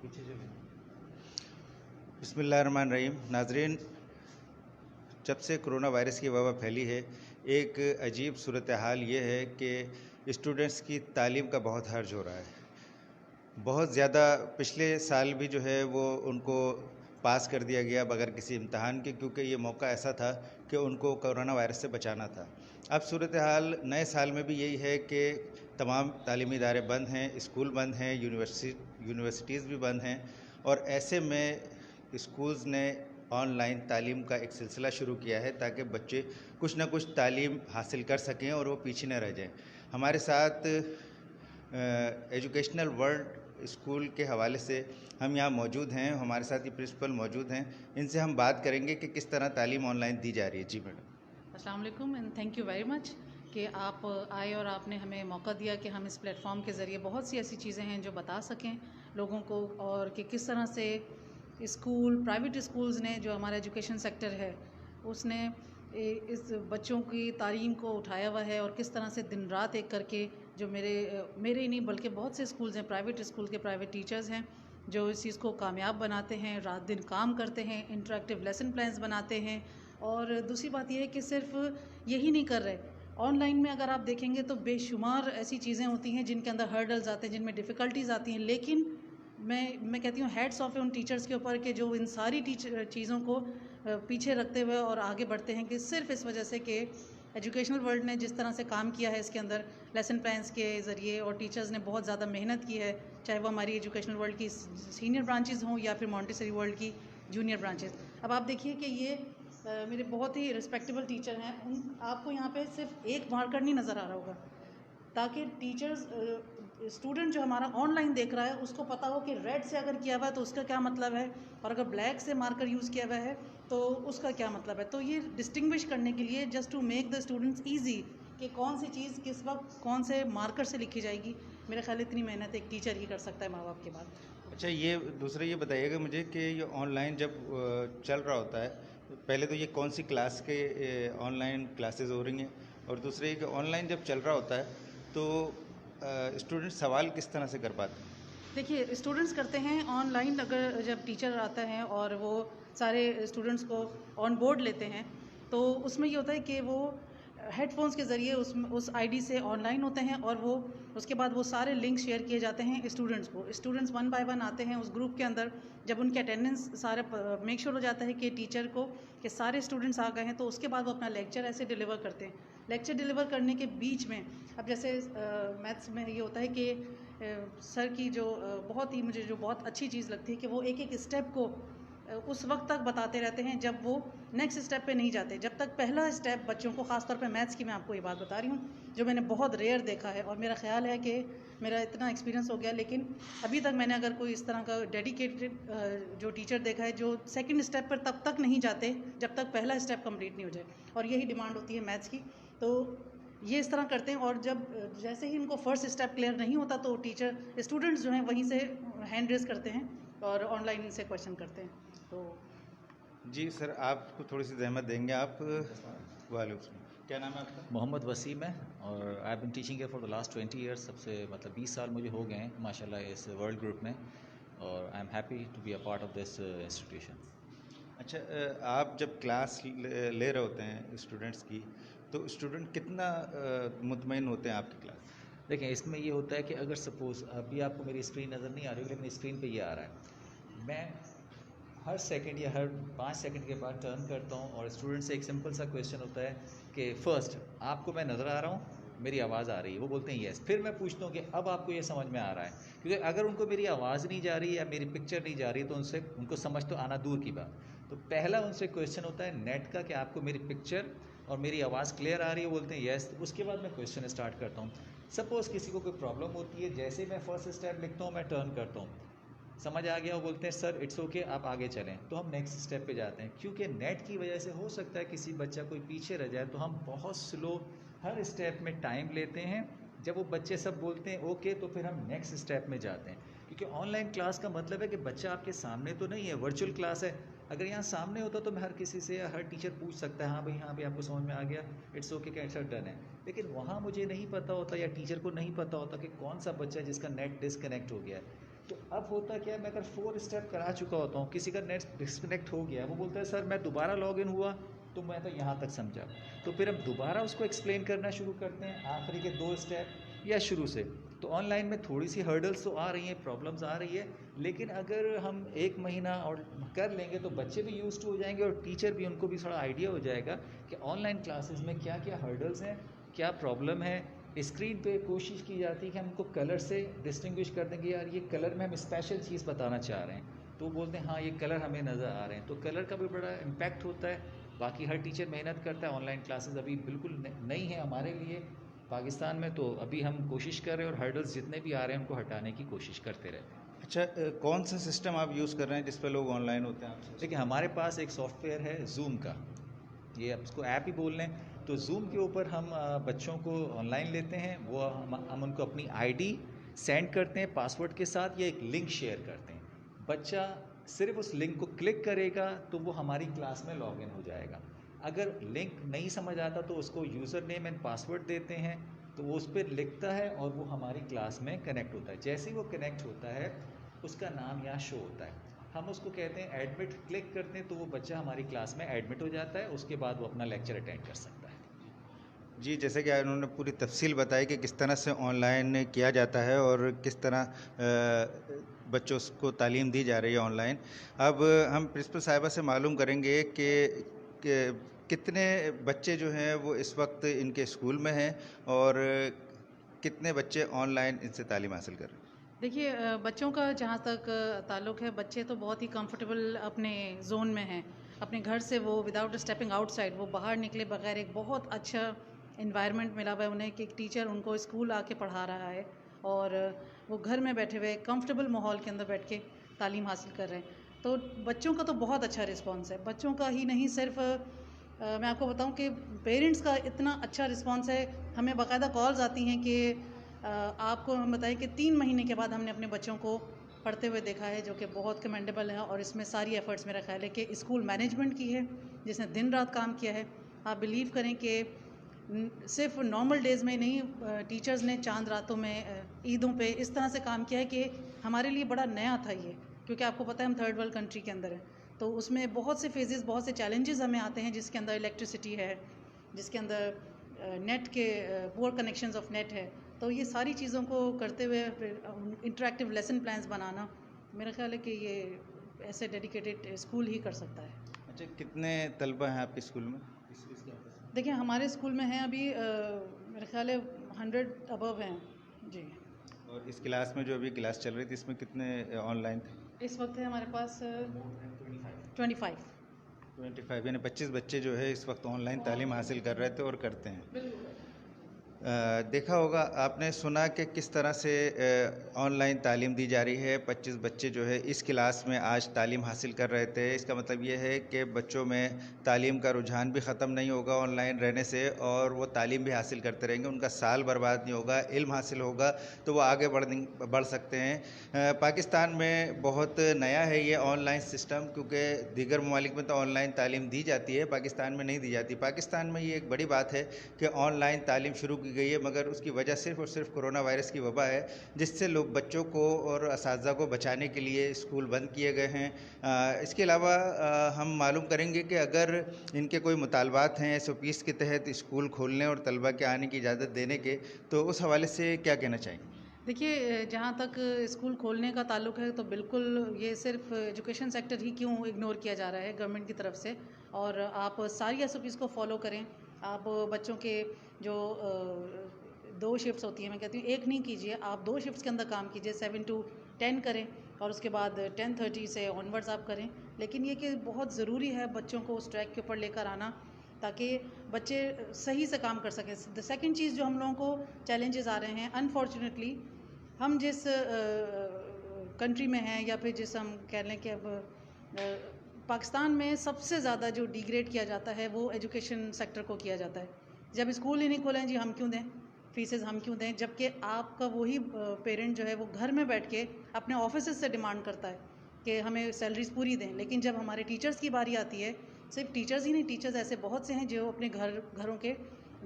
पीछे जो है। बिस्मिल्लाहिर्रहमानिर्रहीम। नाज़रीन, जब से कोरोना वायरस की वबा फैली है, एक अजीब सूरत हाल ये है कि स्टूडेंट्स की तालीम का बहुत हर्ज हो रहा है। बहुत ज़्यादा पिछले साल भी जो है वो उनको पास कर दिया गया बगैर किसी इम्तहान के, क्योंकि ये मौका ऐसा था कि उनको कोरोना वायरस से बचाना था। अब सूरत हाल नए साल में भी यही है कि तमाम तालीमी इदारे बंद हैं, स्कूल बंद हैं, यूनिवर्सिटीज़ भी बंद हैं, और ऐसे में स्कूल्स ने ऑनलाइन तालीम का एक सिलसिला शुरू किया है ताकि बच्चे कुछ ना कुछ तालीम हासिल कर सकें और वो पीछे न रह जाएं। हमारे साथ एजुकेशनल वर्ल्ड स्कूल के हवाले से हम यहाँ मौजूद हैं, हमारे साथ ये प्रिंसिपल मौजूद हैं। इनसे हम बात करेंगे कि किस तरह तालीम ऑनलाइन दी जा रही है। जी मैडम। अस्सलाम वालेकुम and thank you very much कि आप आए और आपने हमें मौका दिया कि हम इस प्लेटफॉर्म के ज़रिए बहुत सी ऐसी चीज़ें हैं जो बता सकें लोगों को, और कि किस तरह से स्कूल, प्राइवेट स्कूल्स ने, जो हमारा एजुकेशन सेक्टर है, उसने इस बच्चों की तालीम को उठाया हुआ है, और किस तरह से दिन रात एक करके जो मेरे ही नहीं बल्कि बहुत से स्कूल्स हैं, प्राइवेट स्कूल के प्राइवेट टीचर्स हैं जो इस चीज़ को कामयाब बनाते हैं, रात दिन काम करते हैं, इंटरेक्टिव लेसन प्लान्स बनाते हैं। और दूसरी बात यह है कि सिर्फ यही नहीं कर रहे, ऑनलाइन में अगर आप देखेंगे तो बेशुमार ऐसी चीज़ें होती हैं जिनके अंदर हर्डल्स आते हैं, जिनमें डिफ़िकल्टीज़ आती हैं, लेकिन मैं कहती हूँ हैट्स ऑफ है उन टीचर्स के ऊपर कि जो इन सारी चीज़ों को पीछे रखते हुए और आगे बढ़ते हैं, कि सिर्फ इस वजह से कि एजुकेशनल वर्ल्ड ने जिस तरह से काम किया है इसके अंदर लेसन प्लान्स के ज़रिए, और टीचर्स ने बहुत ज़्यादा मेहनत की है, चाहे वो हमारी एजुकेशनल वर्ल्ड की सीनियर ब्रांचेज़ हों या फिर मॉन्टेसरी वर्ल्ड की जूनियर ब्रांचेज़। अब आप देखिए कि ये मेरे बहुत ही रिस्पेक्टेबल टीचर हैं, आपको यहाँ पे सिर्फ एक मार्कर नहीं नज़र आ रहा होगा, ताकि टीचर्स स्टूडेंट जो हमारा ऑनलाइन देख रहा है उसको पता हो कि रेड से अगर किया हुआ है तो उसका क्या मतलब है, और अगर ब्लैक से मार्कर यूज़ किया हुआ है तो उसका क्या मतलब है। तो ये डिस्टिंग्विश करने के लिए, just to make the students easy कि कौन सी चीज़ किस वक्त कौन से मार्कर से लिखी जाएगी, मेरे ख्याल इतनी मेहनत एक टीचर ही कर सकता है माँ बाप के बाद। अच्छा, ये दूसरा ये बताइएगा मुझे कि ये ऑनलाइन जब चल रहा होता है, पहले तो ये कौन सी क्लास के ऑनलाइन क्लासेस हो रही हैं, और दूसरे कि ऑनलाइन जब चल रहा होता है तो स्टूडेंट सवाल किस तरह से कर पाते हैं? देखिए, स्टूडेंट्स करते हैं ऑनलाइन, अगर जब टीचर आता है और वो सारे स्टूडेंट्स को ऑन बोर्ड लेते हैं तो उसमें ये होता है कि वो हेडफोन्स के ज़रिए उस आईडी से ऑनलाइन होते हैं, और वो उसके बाद वो सारे लिंक शेयर किए जाते हैं स्टूडेंट्स को। स्टूडेंट्स वन बाय वन आते हैं उस ग्रुप के अंदर, जब उनके अटेंडेंस सारे मेक श्योर हो जाता है कि टीचर को कि सारे स्टूडेंट्स आ गए हैं, तो उसके बाद वो अपना लेक्चर ऐसे डिलीवर करते हैं। लेक्चर डिलीवर करने के बीच में, अब जैसे मैथ्स में ये होता है कि सर की जो बहुत ही मुझे जो बहुत अच्छी चीज़ लगती है कि वो एक एक स्टेप को उस वक्त तक बताते रहते हैं जब वो नेक्स्ट स्टेप पे नहीं जाते। जब तक पहला स्टेप बच्चों को, ख़ासतौर पे मैथ्स की मैं आपको ये बात बता रही हूँ जो मैंने बहुत रेयर देखा है, और मेरा ख्याल है कि मेरा इतना एक्सपीरियंस हो गया, लेकिन अभी तक मैंने अगर कोई इस तरह का डेडिकेटेड जो टीचर देखा है जो सेकंड स्टेप पर तब तक नहीं जाते जब तक पहला स्टेप कंप्लीट नहीं हो जाए, और यही डिमांड होती है मैथ्स की। तो ये इस तरह करते हैं, और जब जैसे ही इनको फर्स्ट स्टेप क्लियर नहीं होता तो टीचर, स्टूडेंट्स जो हैं वहीं से हैंड रेज करते हैं और ऑनलाइन से क्वेश्चन करते हैं। तो जी सर, आपको थोड़ी सी जहमत देंगे आप? वालेकुम, क्या नाम है आपका? मोहम्मद वसीम है, और I have been teaching here for the last 20 years. सबसे मतलब 20 साल मुझे हो गए हैं माशाल्लाह इस वर्ल्ड ग्रुप में, और I am happy to be a part of this institution. अच्छा, आप जब क्लास ले रहे होते हैं स्टूडेंट्स की, तो स्टूडेंट कितना मुतमईन होते हैं आपकी क्लास? देखें, इसमें ये होता है कि अगर सपोज़ अभी आपको मेरी स्क्रीन नज़र नहीं आ रही, लेकिन स्क्रीन पे ये आ रहा है, मैं हर सेकंड या हर 5 सेकंड के बाद टर्न करता हूँ, और स्टूडेंट से एक सिंपल सा क्वेश्चन होता है कि फ़र्स्ट, आपको मैं नज़र आ रहा हूँ, मेरी आवाज़ आ रही है? वो बोलते हैं येस। फिर मैं पूछता हूँ कि अब आपको ये समझ में आ रहा है? क्योंकि अगर उनको मेरी आवाज़ नहीं जा रही या मेरी पिक्चर नहीं जा रही तो उनको समझ तो आना दूर की बात। तो पहला उनसे क्वेश्चन होता है नेट का कि आपको मेरी पिक्चर और मेरी आवाज़ क्लियर आ रही है? बोलते हैं येस। तो उसके बाद मैं क्वेश्चन स्टार्ट करता हूँ। सपोज़ किसी को कोई प्रॉब्लम होती है, जैसे मैं फर्स्ट स्टेप लिखता हूँ मैं टर्न करता हूँ, समझ आ गया, वो बोलते हैं सर इट्स ओके, आप आगे चलें, तो हम नेक्स्ट स्टेप पे जाते हैं। क्योंकि नेट की वजह से हो सकता है किसी बच्चा कोई पीछे रह जाए, तो हम बहुत स्लो हर स्टेप में टाइम लेते हैं। जब वो बच्चे सब बोलते हैं ओके, तो फिर हम नेक्स्ट स्टेप में जाते हैं। क्योंकि ऑनलाइन क्लास का मतलब है कि बच्चा आपके सामने तो नहीं है, वर्चुअल क्लास है। अगर यहाँ सामने होता तो मैं हर किसी से या हर टीचर पूछ सकता है हाँ भाई, हाँ भाई आपको समझ में आ गया, इट्स ओके, कैसा डन है। लेकिन वहाँ मुझे नहीं पता होता या टीचर को नहीं पता होता कि कौन सा बच्चा है जिसका नेट डिसकनेक्ट हो गया है। तो अब होता क्या है, मैं अगर 4 स्टेप करा चुका होता हूँ, किसी का नेट डिस्कनेक्ट हो गया, वो बोलता है सर मैं दोबारा लॉगिन हुआ तो मैं तो यहाँ तक समझा, तो फिर हम दोबारा उसको एक्सप्लेन करना शुरू करते हैं आखिरी के 2 स्टेप या शुरू से। तो ऑनलाइन में थोड़ी सी हर्डल्स तो आ रही हैं, प्रॉब्लम्स आ रही है, लेकिन अगर हम 1 महीना और कर लेंगे तो बच्चे भी यूज्ड हो जाएंगे और टीचर भी, उनको भी थोड़ा आइडिया हो जाएगा कि ऑनलाइन क्लासेस में क्या क्या हर्डल्स हैं, क्या प्रॉब्लम है। स्क्रीन पे कोशिश की जाती है कि हम उनको कलर से डिस्टिंग्विश कर देंगे, यार ये कलर में हम स्पेशल चीज़ बताना चाह रहे हैं, तो वो बोलते हैं हाँ ये कलर हमें नज़र आ रहे हैं, तो कलर का भी बड़ा इम्पैक्ट होता है। बाकी हर टीचर मेहनत करता है, ऑनलाइन क्लासेस अभी बिल्कुल नई है हमारे लिए पाकिस्तान में, तो अभी हम कोशिश कर रहे हैं और हर्डल्स जितने भी आ रहे हैं उनको हटाने की कोशिश करते रहते हैं। अच्छा, कौन सा सिस्टम आप यूज़ कर रहे हैं जिस पर लोग ऑनलाइन होते हैं आपसे? देखिए हमारे पास एक सॉफ्टवेयर है जूम का, ये आप उसको ऐप ही बोल लें, तो जूम के ऊपर हम बच्चों को ऑनलाइन लेते हैं, वो हम उनको अपनी आईडी सेंड करते हैं पासवर्ड के साथ या एक लिंक शेयर करते हैं। बच्चा सिर्फ उस लिंक को क्लिक करेगा तो वो हमारी क्लास में लॉगिन हो जाएगा। अगर लिंक नहीं समझ आता तो उसको यूज़र नेम एंड पासवर्ड देते हैं, तो वो उस पर लिखता है और वो हमारी क्लास में कनेक्ट होता है। जैसे ही वो कनेक्ट होता है उसका नाम यहाँ शो होता है, हम उसको कहते हैं एडमिट, क्लिक करते हैं तो वो बच्चा हमारी क्लास में एडमिट हो जाता है, उसके बाद वो अपना लेक्चर अटेंड कर सकता है। जी, जैसे कि उन्होंने पूरी तफसील बताई कि किस तरह से ऑनलाइन किया जाता है और किस तरह बच्चों को तालीम दी जा रही है ऑनलाइन। अब हम प्रिंसिपल साहिबा से मालूम करेंगे कि कितने बच्चे जो हैं वो इस वक्त इनके स्कूल में हैं और कितने बच्चे ऑनलाइन इनसे तालीम हासिल कर रहे हैं। देखिए बच्चों का जहाँ तक ताल्लुक़ है, बच्चे तो बहुत ही कंफर्टेबल अपने जोन में हैं, अपने घर से वो विदाउट स्टेपिंग आउटसाइड, वो बाहर निकले बगैर एक बहुत अच्छा इन्वायरमेंट मिला हुआ है उन्हें कि एक टीचर उनको स्कूल आके पढ़ा रहा है और वो घर में बैठे हुए कंफर्टेबल माहौल के अंदर बैठ के तालीम हासिल कर रहे हैं। तो बच्चों का तो बहुत अच्छा रिस्पॉन्स है, बच्चों का ही नहीं, सिर्फ मैं आपको बताऊं कि पेरेंट्स का इतना अच्छा रिस्पॉन्स है। हमें बाकायदा कॉल्स आती हैं कि आपको हम बताएं कि 3 महीने के बाद हमने अपने बच्चों को पढ़ते हुए देखा है, जो कि बहुत कमेंडेबल है और इसमें सारी एफ़र्ट्स मेरा ख्याल है कि स्कूल मैनेजमेंट की है जिसने दिन रात काम किया है। आप बिलीव करें कि सिर्फ नॉर्मल डेज़ में नहीं, टीचर्स ने चांद रातों में, ईदों पे इस तरह से काम किया है कि हमारे लिए बड़ा नया था ये, क्योंकि आपको पता है हम थर्ड वर्ल्ड कंट्री के अंदर हैं, तो उसमें बहुत से फेजेस, बहुत से चैलेंजेस हमें आते हैं, जिसके अंदर इलेक्ट्रिसिटी है, जिसके अंदर नेट के पुअर कनेक्शंस ऑफ नेट है। तो ये सारी चीज़ों को करते हुए फिर इंटरेक्टिव लेसन प्लान्स बनाना, मेरा ख्याल है कि ये ऐसे डेडिकेटेड स्कूल ही कर सकता है। अच्छा, कितने तलबा हैं आपके स्कूल में? देखिए हमारे स्कूल में हैं अभी मेरा ख्याल है 100 अबव हैं जी। और इस क्लास में जो अभी क्लास चल रही थी इसमें कितने ऑनलाइन थे? इस वक्त है हमारे पास 25 यानी 25 बच्चे जो है इस वक्त ऑनलाइन तालीम हासिल कर रहे थे और करते हैं। देखा होगा आपने, सुना कि किस तरह से ऑनलाइन तालीम दी जा रही है। 25 बच्चे जो है इस क्लास में आज तालीम हासिल कर रहे थे। इसका मतलब ये है कि बच्चों में तालीम का रुझान भी ख़त्म नहीं होगा ऑनलाइन रहने से, और वो तालीम भी हासिल करते रहेंगे, उनका साल बर्बाद नहीं होगा, इल्म हासिल होगा तो वो आगे बढ़ सकते हैं। पाकिस्तान में बहुत नया है ये ऑनलाइन सिस्टम, क्योंकि दीगर ममालिक में तो ऑनलाइन तालीम दी जाती है, पाकिस्तान में नहीं दी जाती। पाकिस्तान में ये एक बड़ी बात है कि ऑनलाइन तालीम शुरू की गई है, मगर उसकी वजह सिर्फ और सिर्फ कोरोना वायरस की वबा है, जिससे लोग बच्चों को और असातिज़ा को बचाने के लिए स्कूल बंद किए गए हैं। इसके अलावा हम मालूम करेंगे कि अगर इनके कोई मुतालबात हैं SOPs के तहत स्कूल खोलने और तलबा के आने की इजाज़त देने के, तो उस हवाले से क्या कहना चाहेंगे? देखिए जहाँ तक स्कूल खोलने का ताल्लुक है, तो बिल्कुल ये सिर्फ एजुकेशन सेक्टर ही क्यों इग्नोर किया जा रहा है गवर्नमेंट की तरफ से, और आप सारी SOPs को फॉलो करें। आप बच्चों के जो 2 शिफ्ट्स होती हैं, मैं कहती हूँ 1 नहीं कीजिए, आप 2 शिफ्ट्स के अंदर काम कीजिए, 7 to 10 करें और उसके बाद 10:30 से ऑनवर्ड्स आप करें। लेकिन ये कि बहुत ज़रूरी है बच्चों को उस ट्रैक के ऊपर लेकर आना, ताकि बच्चे सही से काम कर सकें। द सेकंड चीज़ जो हम लोगों को चैलेंजेस आ रहे हैं, अनफॉर्चुनेटली हम जिस कंट्री में हैं, या फिर जिस हम कह लें कि अब पाकिस्तान में सबसे ज़्यादा जो डिग्रेड किया जाता है वो एजुकेशन सेक्टर को किया जाता है। जब स्कूल ही नहीं खोलें जी, हम क्यों दें फीसेस, हम क्यों दें, जबकि आपका वही पेरेंट जो है वो घर में बैठ के अपने ऑफिस से डिमांड करता है कि हमें सैलरीज पूरी दें। लेकिन जब हमारे टीचर्स की बारी आती है, सिर्फ टीचर्स ही नहीं, टीचर्स ऐसे बहुत से हैं जो अपने घरों के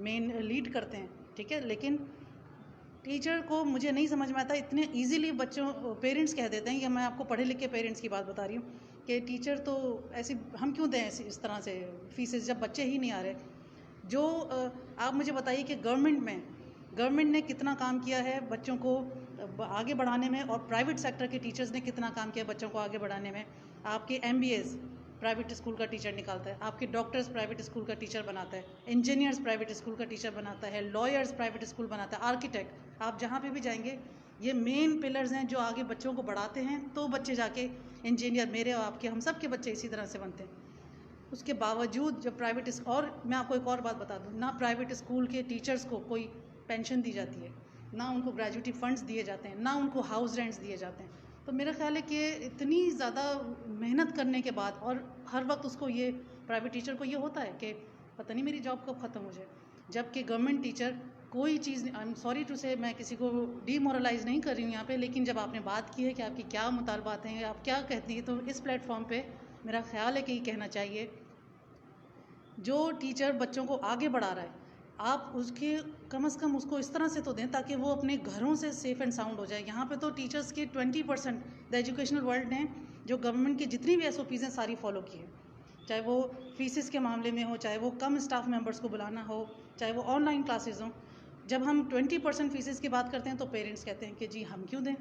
मेन लीड करते हैं, ठीक है, लेकिन टीचर को मुझे नहीं समझ में आता, इतने इजीली बच्चों पेरेंट्स कह देते हैं, कि मैं आपको पढ़े लिखे पेरेंट्स की बात बता रही हूँ, कि टीचर तो ऐसी हम क्यों दें ऐसी इस तरह से फीसेस जब बच्चे ही नहीं आ रहे। जो आप मुझे बताइए कि गवर्नमेंट ने कितना काम किया है बच्चों को आगे बढ़ाने में, और प्राइवेट सेक्टर के टीचर्स ने कितना काम किया बच्चों को आगे बढ़ाने में। आपके MBAs प्राइवेट स्कूल का टीचर निकालता है, आपके डॉक्टर्स प्राइवेट स्कूल का टीचर बनाता है, इंजीनियर्स प्राइवेट स्कूल का टीचर बनाता है, लॉयर्स प्राइवेट स्कूल बनाता है, आर्किटेक्ट, आप जहाँ पे भी जाएंगे ये मेन पिलर्स हैं जो आगे बच्चों को बढ़ाते हैं, तो बच्चे जाके इंजीनियर, मेरे और आपके हम सब के बच्चे इसी तरह से बनते हैं। उसके बावजूद जब प्राइवेट, और मैं आपको एक और बात बता दूँ, ना प्राइवेट स्कूल के टीचर्स को कोई पेंशन दी जाती है, ना उनको ग्रेजुएटी फंड्स दिए जाते हैं, ना उनको हाउस रेंट्स दिए जाते हैं। तो मेरा ख्याल है कि इतनी ज़्यादा मेहनत करने के बाद, और हर वक्त उसको ये प्राइवेट टीचर को ये होता है कि पता नहीं मेरी जॉब कब ख़त्म हो जाए, जबकि गवर्नमेंट टीचर कोई चीज़, आई एम सॉरी टू से, मैं किसी को डीमोरलाइज नहीं कर रही हूँ यहाँ पे, लेकिन जब आपने बात की है कि आपकी क्या मुतालबात हैं, आप क्या कहती हैं, तो इस प्लेटफॉर्म पे मेरा ख्याल है कि ये कहना चाहिए, जो टीचर बच्चों को आगे बढ़ा रहा है, आप उसके कम से कम उसको इस तरह से तो दें ताकि वो अपने घरों से सेफ एंड साउंड हो जाए। यहाँ पे तो टीचर्स के 20% द एजुकेशनल वर्ल्ड ने जो गवर्नमेंट की जितनी भी SOPs हैं सारी फॉलो की है, चाहे वो फीसिस के मामले में हो, चाहे वो कम स्टाफ मेंबर्स को बुलाना हो, चाहे वो ऑनलाइन क्लासेस हों। जब हम 20% फीसिस की बात करते हैं तो पेरेंट्स कहते हैं कि जी हम क्यों दें।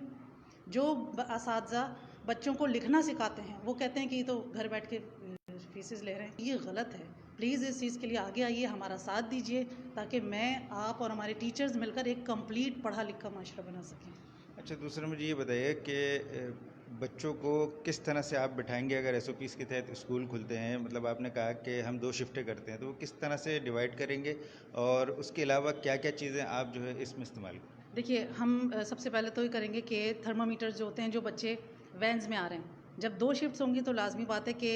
जो असातिज़ा बच्चों को लिखना सिखाते हैं वो कहते हैं कि ये तो घर बैठ के फीसिस ले रहे हैं, ये गलत है। प्लीज़ इस चीज़ के लिए आगे आइए, हमारा साथ दीजिए, ताकि मैं, आप और हमारे टीचर्स मिलकर एक कंप्लीट पढ़ा लिखा माशरा बना सकें। अच्छा, दूसरा मुझे ये बताइए कि बच्चों को किस तरह से आप बिठाएंगे अगर SOPs के तहत स्कूल खुलते हैं? मतलब आपने कहा कि हम 2 शिफ्टें करते हैं, तो वो किस तरह से डिवाइड करेंगे, और उसके अलावा क्या क्या चीज़ें आप जो है इसमें इस्तेमाल करें? देखिए, हम सबसे पहले तो ये करेंगे कि थर्मामीटर्स जो होते हैं, जो बच्चे वैन्स में आ रहे हैं, जब 2 शिफ्ट्स होंगी तो लाजमी बात है कि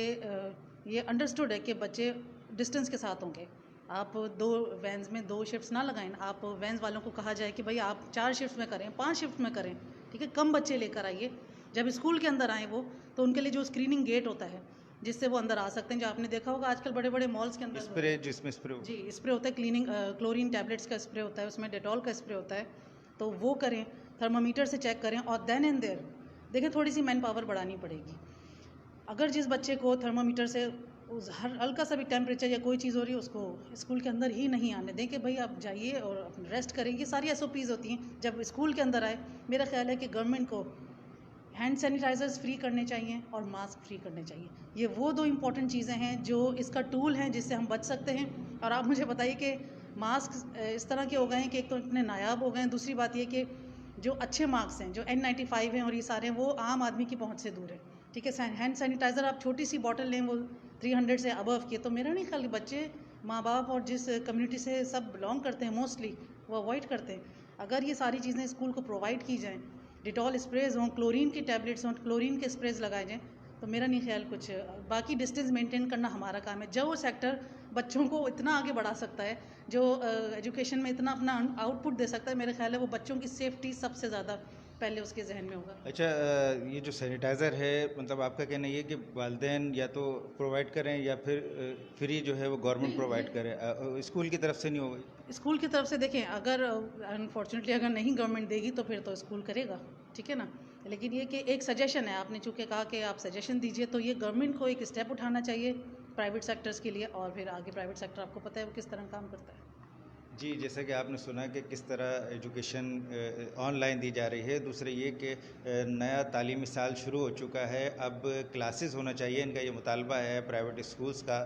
ये अंडरस्टूड है कि बच्चे डिस्टेंस के साथ होंगे। आप 2 वैन्स में 2 शिफ्ट्स ना लगाएं, आप वैन्स वालों को कहा जाए कि भाई आप 4 शिफ्ट में करें, 5 शिफ्ट में करें, ठीक है, कम बच्चे लेकर आइए। जब स्कूल के अंदर आएँ वो, तो उनके लिए जो स्क्रीनिंग गेट होता है जिससे वो अंदर आ सकते हैं, जो आपने देखा होगा आजकल बड़े बड़े मॉल्स के अंदर स्प्रे, जिसमें स्प्रे जी स्प्रे होता है, क्लोरीन टैबलेट्स का स्प्रे होता है, उसमें डेटॉल का स्प्रे होता है, तो वो करें, थर्मामीटर से चेक करें, और देन एंड देयर देखें, थोड़ी सी मैन पावर बढ़ानी पड़ेगी। अगर जिस बच्चे को थर्मामीटर से उस हर हल्का सा भी टेम्परेचर या कोई चीज़ हो रही है, उसको स्कूल के अंदर ही नहीं आने दें कि भाई आप जाइए और रेस्ट करेंगे। सारी SOPs होती हैं। जब स्कूल के अंदर आए, मेरा ख्याल है कि गवर्नमेंट को हैंड सैनिटाइजर्स फ्री करने चाहिए और मास्क फ्री करने चाहिए। ये वो 2 इंपॉर्टेंट चीज़ें हैं जो इसका टूल हैं जिससे हम बच सकते हैं। और आप मुझे बताइए कि मास्क इस तरह के हो गए हैं कि एक तो इतने नायाब हो गए हैं, दूसरी बात ये कि जो अच्छे मास्क हैं, जो N95 हैं और ये सारे हैं, वो आम आदमी की पहुंच से दूर है, ठीक है। हैंड सैनिटाइज़र आप छोटी सी बॉटल लें, वो 300 से अबव की, तो मेरा नहीं ख्याल बच्चे, माँ बाप और जिस कम्युनिटी से सब बिलोंग करते हैं मोस्टली, वो अवॉइड करते हैं। अगर ये सारी चीज़ें स्कूल को प्रोवाइड की जाएँ, डिटॉल स्प्रेज हों, क्लोरीन की टैबलेट्स हों, क्लोरीन के स्प्रेज लगाए जाएँ, तो मेरा नहीं ख्याल कुछ, बाकी डिस्टेंस मेंटेन करना हमारा काम है। जो वो सेक्टर बच्चों को इतना आगे बढ़ा सकता है, जो एजुकेशन में इतना अपना आउटपुट दे सकता है, मेरे ख्याल है वो बच्चों की सेफ्टी सबसे ज़्यादा पहले उसके जहन में होगा। अच्छा, ये जो सैनिटाइज़र है, मतलब आपका कहना ये है कि वालिदैन या तो प्रोवाइड करें या फिर फ्री जो है वो गवर्नमेंट प्रोवाइड करे, स्कूल की तरफ से नहीं होगा? स्कूल की तरफ से देखें, अगर अनफॉर्चुनेटली अगर नहीं गवर्नमेंट देगी तो फिर तो स्कूल करेगा, ठीक है ना। लेकिन ये कि एक सजेशन है, आपने चूँकि कहा कि आप सजेशन दीजिए, तो ये गवर्नमेंट को एक स्टेप उठाना चाहिए प्राइवेट सेक्टर्स के लिए, और फिर आगे प्राइवेट सेक्टर आपको पता है वो किस तरह काम करता है। जी, जैसा कि आपने सुना कि किस तरह एजुकेशन ऑनलाइन दी जा रही है। दूसरे ये कि नया तालीमी साल शुरू हो चुका है, अब क्लासेस होना चाहिए। इनका ये मुतालबा है प्राइवेट स्कूल्स का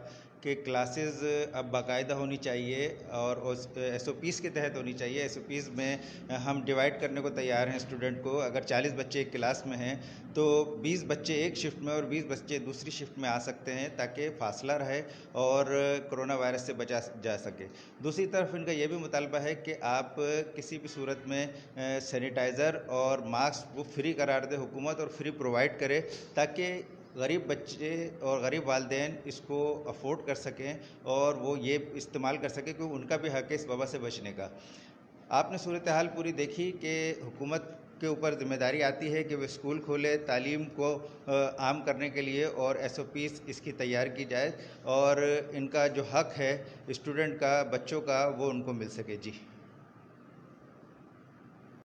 कि क्लासेस अब बाकायदा होनी चाहिए और उस SOPs के तहत होनी चाहिए। SOPs में हम डिवाइड करने को तैयार हैं स्टूडेंट को। अगर 40 बच्चे एक क्लास में हैं तो 20 बच्चे एक शिफ्ट में और 20 बच्चे दूसरी शिफ्ट में आ सकते हैं, ताकि फासला रहे और कोरोना वायरस से बचा जा सके। दूसरी तरफ इनका ये भी मुतालबा है कि आप किसी भी सूरत में सैनिटाइज़र और मास्क वो फ्री करार दे हुकूमत, और फ्री प्रोवाइड करे, ताकि गरीब बच्चे और गरीब वालिदैन इसको अफोर्ड कर सकें और वो ये इस्तेमाल कर सकें, क्योंकि उनका भी हक़ है इस वबा से बचने का। आपने सूरत हाल पूरी देखी कि हुकूमत के ऊपर ज़िम्मेदारी आती है कि वो स्कूल खोले, तालीम को आम करने के लिए, और SOPs इसकी तैयार की जाए और इनका जो हक़ है स्टूडेंट का, बच्चों का, वो उनको मिल सके। जी।